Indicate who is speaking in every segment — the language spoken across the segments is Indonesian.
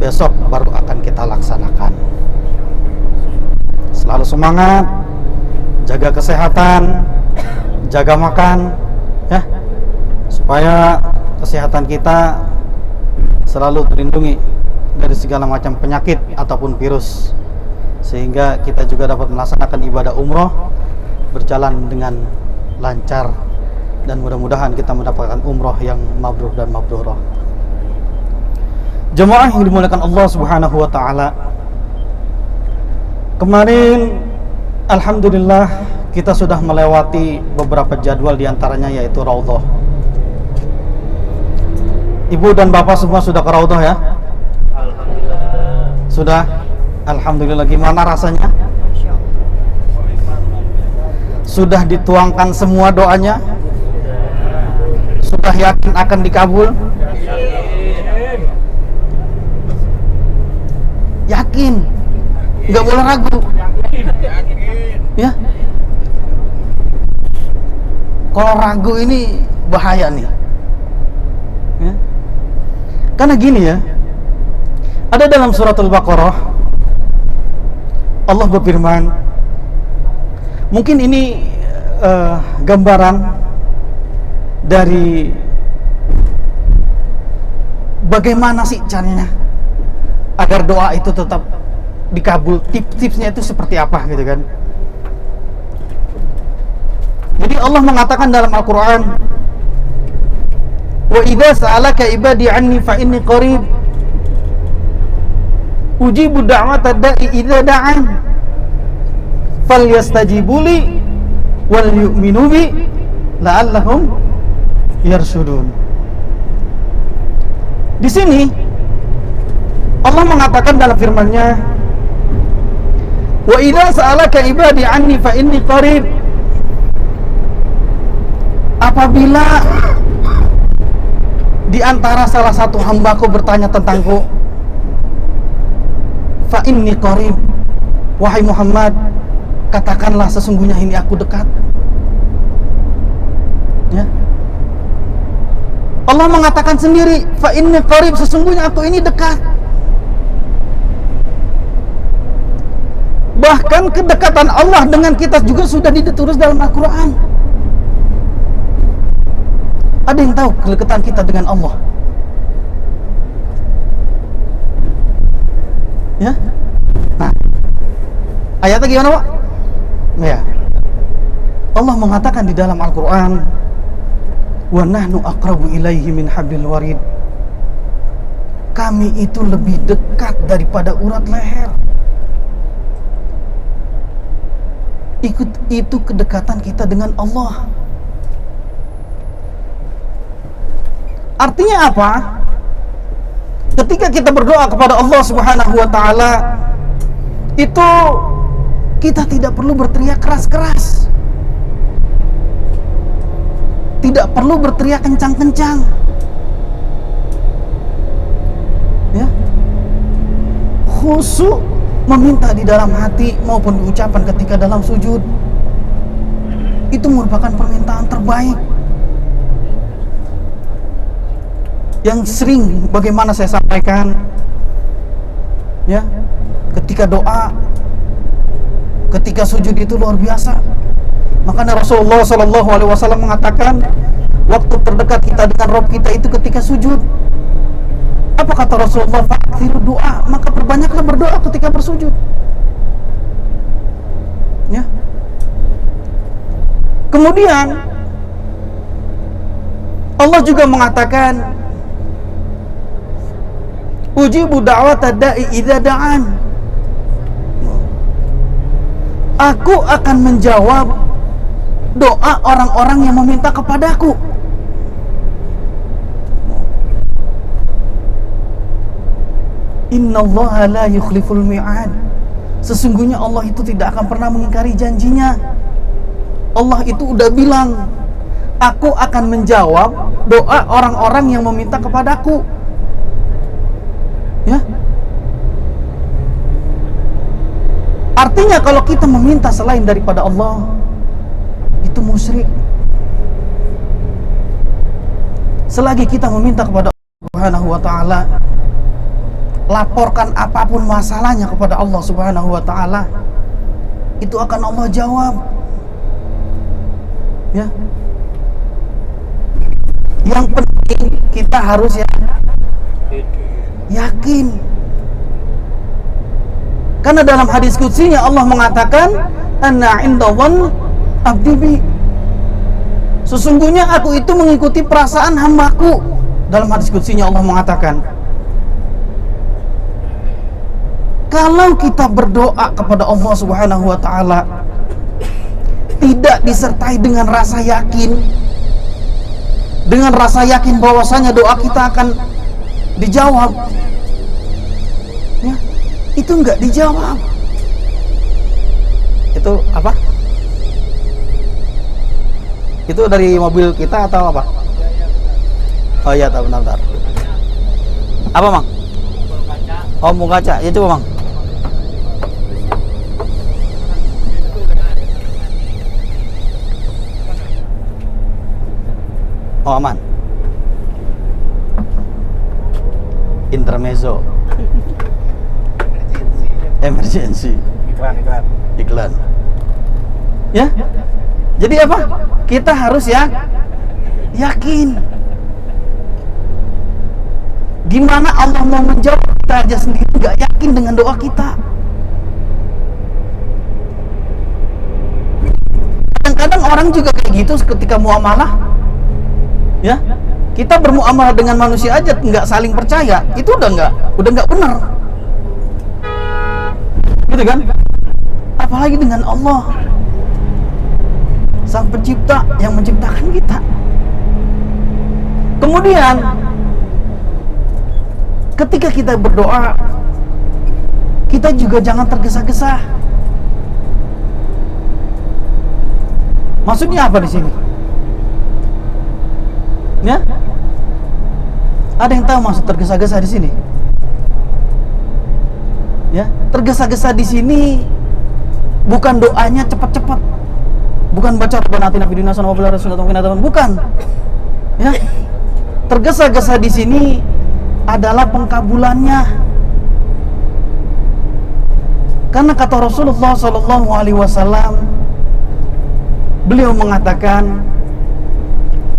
Speaker 1: besok baru akan kita laksanakan. Selalu semangat, jaga kesehatan, jaga makan, ya, supaya kesehatan kita selalu terlindungi dari segala macam penyakit ataupun virus, sehingga kita juga dapat melaksanakan ibadah umroh berjalan dengan lancar, dan mudah-mudahan kita mendapatkan umroh yang mabrur dan mabrurah. Jemaah yang dimuliakan Allah Subhanahu wa taala, kemarin alhamdulillah kita sudah melewati beberapa jadwal, diantaranya yaitu Raudhah. Ibu dan bapak semua sudah ke Raudhah ya? Alhamdulillah. Sudah? Alhamdulillah. Gimana rasanya? Sudah dituangkan semua doanya? Sudah yakin akan dikabul? Yakin? Nggak boleh ragu? Ya? Kalau ragu ini bahaya nih, ya? Karena gini ya, ada dalam surat Al-Baqarah Allah berfirman, mungkin ini gambaran dari bagaimana sih caranya agar doa itu tetap dikabul. Tips-tipsnya itu seperti apa gitu kan. Jadi Allah mengatakan dalam Al-Quran, wa idza sa'alaka ibadi anni fa inni qarib ujibu da'wata da'i idza da'an falyastajibu li wal yu'minu bi la'allahum yarshudun. Di sini Allah mengatakan dalam firman-Nya, wa idza sa'alaka ibadi anni fa inni qarib, apabila di antara salah satu hambaku bertanya tentangku, fa inni qarib, wahai Muhammad, katakanlah sesungguhnya ini aku dekat. Ya. Allah mengatakan sendiri, fa inni qarib, sesungguhnya aku ini dekat. Bahkan kedekatan Allah dengan kita juga sudah ditulis dalam Al-Quran. Ada yang tahu kedekatan kita dengan Allah? Ya? Nah, ayatnya gimana Pak? Ya, Allah mengatakan di dalam Al-Quran, wa nahnu aqrabu ilaihi min hablil warid, kami itu lebih dekat daripada urat leher. Itu kedekatan kita dengan Allah. Artinya apa? Ketika kita berdoa kepada Allah Subhanahu wa taala, itu kita tidak perlu berteriak keras-keras, tidak perlu berteriak kencang-kencang, ya. Khusyuk meminta di dalam hati maupun diucapkan ketika dalam sujud, itu merupakan permintaan terbaik. Yang sering bagaimana saya sampaikan, ya, ketika doa, ketika sujud itu luar biasa. Makanya Rasulullah SAW mengatakan, waktu terdekat kita dengan Rabb kita itu ketika sujud. Apa kata Rasulullah? Fakthiru doa, maka perbanyaklah berdoa ketika bersujud. Ya. Kemudian Allah juga mengatakan, ujibu da'wata da'i idza da'an, aku akan menjawab doa orang-orang yang meminta kepadaku. Innallaha la yukhliful mi'ad, sesungguhnya Allah itu tidak akan pernah mengingkari janjinya. Allah itu udah bilang, aku akan menjawab doa orang-orang yang meminta kepadaku. Ya. Artinya kalau kita meminta selain daripada Allah, itu musyrik. Selagi kita meminta kepada Allah Subhanahu wa taala, laporkan apapun masalahnya kepada Allah Subhanahu wa taala, itu akan Allah jawab. Ya. Yang penting kita harus yakin. Karena dalam hadis qudsinya Allah mengatakan, "Ana 'inda dhann 'abdi bi." Sesungguhnya aku itu mengikuti perasaan hambaku. Dalam hadis qudsinya Allah mengatakan, kalau kita berdoa kepada Allah Subhanahu wa taala tidak disertai dengan rasa yakin, dengan rasa yakin bahwasanya doa kita akan dijawab, ya, itu enggak dijawab. Itu apa? Itu dari mobil kita atau apa? Oh iya, tak benar. Apa, Mang? Oh, mau kaca. Ya coba, Mang. Oh, aman. Intermezzo. Emergency. Iklan. Ya? Jadi apa? Kita harus yakin. Gimana Allah mau menjawab, kita aja sendiri nggak yakin dengan doa kita. Kadang-kadang orang juga kayak gitu ketika muamalah. Ya, kita bermuamalah dengan manusia aja nggak saling percaya, itu udah nggak benar, gitu kan? Apalagi dengan Allah, Sang Pencipta yang menciptakan kita. Kemudian, ketika kita berdoa, kita juga jangan tergesa-gesa. Maksudnya apa di sini? Ya? Ada yang tahu maksud tergesa-gesa di sini? Ya, tergesa-gesa di sini bukan doanya cepat-cepat. Bukan baca Rabbana atina fid dunya hasanah wa fil akhirati hasanah wa qina adzabannar, bukan. Ya. Tergesa-gesa di sini adalah pengkabulannya. Karena kata Rasulullah sallallahu alaihi wasallam, beliau mengatakan,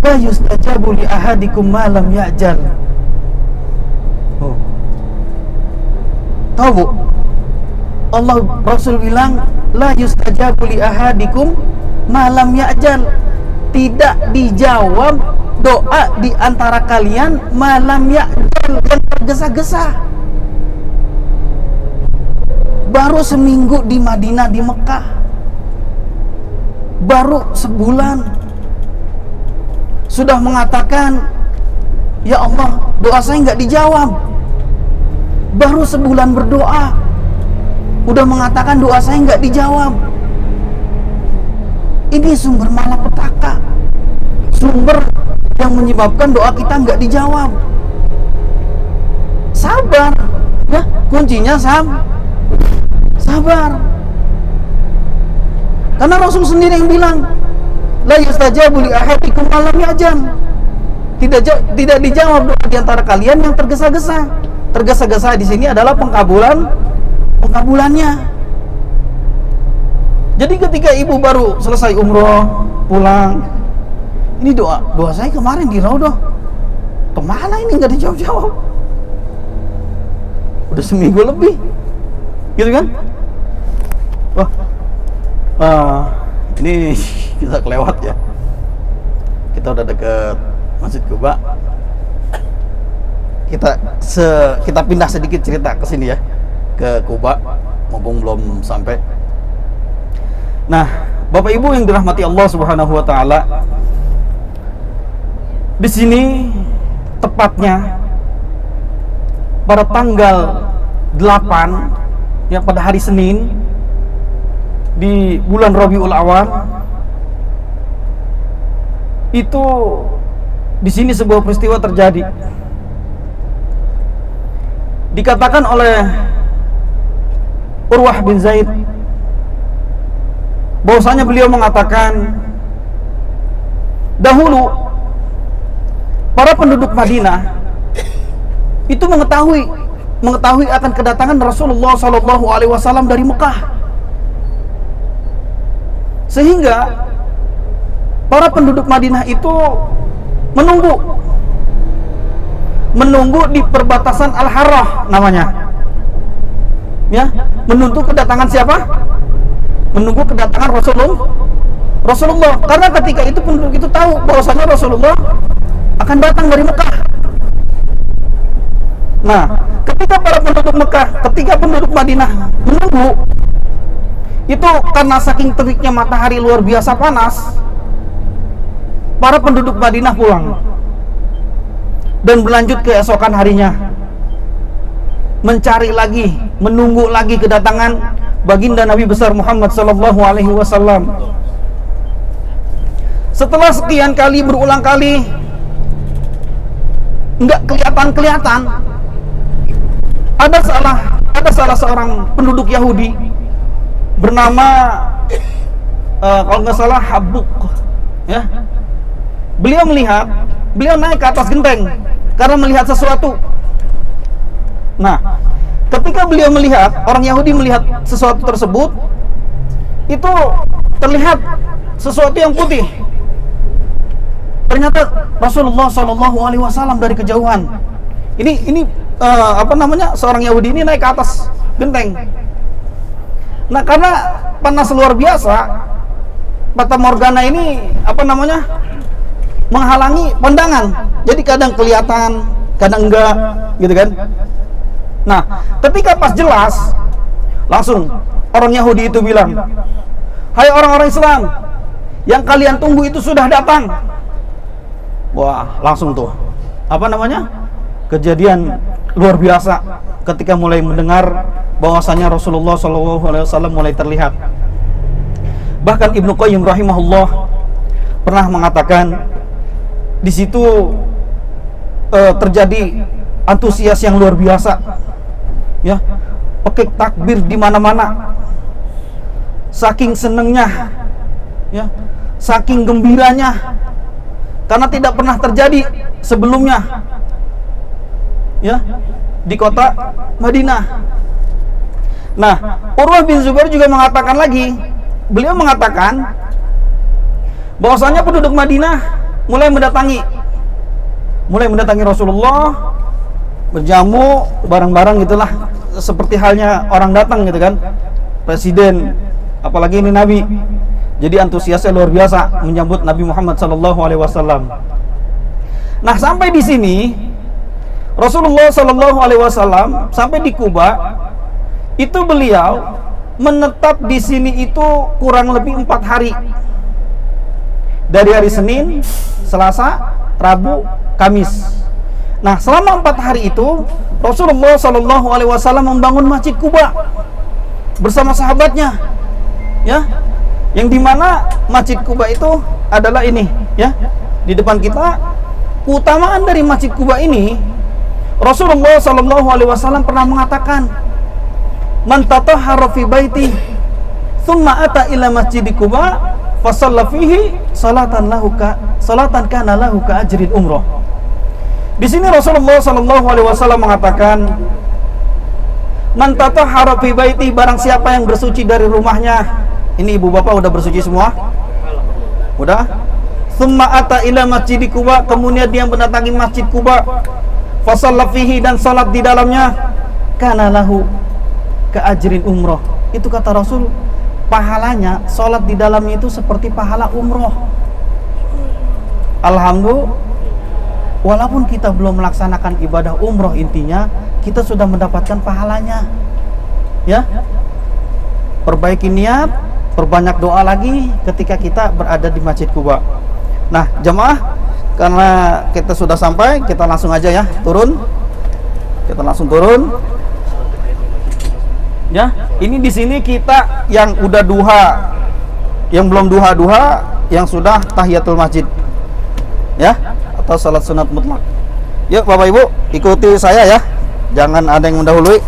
Speaker 1: la yustajabu li ahadikum ma lam ya'jal. Oh. Tahu Bu? Allah Rasul bilang, la yustajabu li ahadikum ma lam ya'jal. Tidak dijawab doa di antara kalian ma lam ya'jal, yang tergesa-gesa. Baru seminggu di Madinah, di Mekah, baru sebulan sudah mengatakan, ya Allah, doa saya nggak dijawab. Baru sebulan berdoa, udah mengatakan doa saya nggak dijawab. Ini sumber malapetaka, sumber yang menyebabkan doa kita nggak dijawab. Sabar, ya, kuncinya sabar. Karena Rasul sendiri yang bilang, la yustajabu li ahadikum ma lam ya'jal. Tidak dijawab doa di antara kalian yang tergesa-gesa. Tergesa-gesa di sini adalah pengkabulannya. Jadi ketika ibu baru selesai umroh, pulang, ini doa saya kemarin di Raudhah, kemana ini nggak dijawab-jawab? Udah seminggu lebih, gitu kan? Wah, ini kita kelewat ya. Kita udah deket Masjid Quba. Kita pindah sedikit cerita ke sini ya, ke Quba, mumpung belum sampai. Nah, Bapak Ibu yang dirahmati Allah Subhanahu wa taala, di sini tepatnya pada tanggal 8 ya, pada hari Senin di bulan Rabiul Awal, itu di sini sebuah peristiwa terjadi. Dikatakan oleh Urwah bin Zaid bahwasanya beliau mengatakan, dahulu para penduduk Madinah itu mengetahui mengetahui akan kedatangan Rasulullah Shallallahu Alaihi Wasallam dari Mekah, sehingga para penduduk Madinah itu menunggu di perbatasan Al-Harrah namanya, ya, menunggu kedatangan siapa? Menunggu kedatangan Rasulullah. Karena ketika itu penduduk itu tahu bahwasanya Rasulullah akan datang dari Mekah. Nah, ketika penduduk Madinah menunggu, itu karena saking teriknya matahari luar biasa panas, para penduduk Madinah pulang dan berlanjut keesokan harinya mencari lagi, menunggu lagi kedatangan baginda Nabi besar Muhammad sallallahu alaihi wasallam. Setelah sekian kali, berulang kali enggak kelihatan, ada salah seorang penduduk Yahudi bernama kalau nggak salah Habuk, ya. Beliau naik ke atas genteng karena melihat sesuatu. Nah, ketika beliau melihat, orang Yahudi melihat sesuatu tersebut, itu terlihat sesuatu yang putih. Ternyata Rasulullah Shallallahu Alaihi Wasallam dari kejauhan. Ini seorang Yahudi ini naik ke atas genteng. Nah, karena panas luar biasa, Fata Morgana ini menghalangi pandangan. Jadi kadang kelihatan, kadang enggak, gitu kan? Nah, ketika pas jelas, langsung orang Yahudi itu bilang, "Hai orang-orang Islam, yang kalian tunggu itu sudah datang." Wah, langsung tuh kejadian luar biasa ketika mulai mendengar bahwasanya Rasulullah SAW mulai terlihat. Bahkan Ibnu Qayyim rahimahullah pernah mengatakan di situ terjadi antusias yang luar biasa, ya, pakai takbir di mana-mana, saking senengnya, ya, saking gembiranya, karena tidak pernah terjadi sebelumnya, ya, di kota Madinah. Nah, Urwah bin Zubair juga mengatakan lagi, beliau mengatakan bahwasanya penduduk Madinah mulai mendatangi Rasulullah, berjamu bareng-bareng gitulah, seperti halnya orang datang gitu kan, presiden, apalagi ini Nabi. Jadi antusiasnya luar biasa menyambut Nabi Muhammad SAW. Nah, sampai di sini Rasulullah SAW sampai di Kuba itu beliau menetap di sini itu kurang lebih 4 hari. Dari hari Senin, Selasa, Rabu, Kamis. Nah, selama 4 hari itu Rasulullah SAW membangun Masjid Kuba bersama sahabatnya, ya, yang dimana Masjid Kuba itu adalah ini, ya, di depan kita. Keutamaan dari Masjid Kuba ini, Rasulullah SAW pernah mengatakan, "Man tatahhara fi baiti, thumma ata ila Masjid Kuba, fasalla fihi salatan kana lahu ka ajrin umrah." Di sini Rasulullah SAW mengatakan, "Man tatahhara fi baiti," barang siapa yang bersuci dari rumahnya. Ini ibu bapak udah bersuci semua? Udah? "Tsumma ata ila Masjid Kuba," kemudian dia mendatangi Masjid Kuba, fasalla fihi, dan salat di dalamnya, kana lahu ka ajrin umrah. Itu kata Rasul, pahalanya sholat di dalamnya itu seperti pahala umroh. Alhamdulillah, walaupun kita belum melaksanakan ibadah umroh, intinya kita sudah mendapatkan pahalanya, ya. Perbaiki niat, perbanyak doa lagi ketika kita berada di Masjid Kuba. Nah, jemaah, karena kita sudah sampai, kita langsung aja ya turun. Kita langsung turun. Ya, ini di sini kita yang udah duha, yang belum duha, yang sudah tahiyatul masjid, ya, atau salat sunat mutlak. Yuk Bapak Ibu, ikuti saya ya, jangan ada yang mendahului.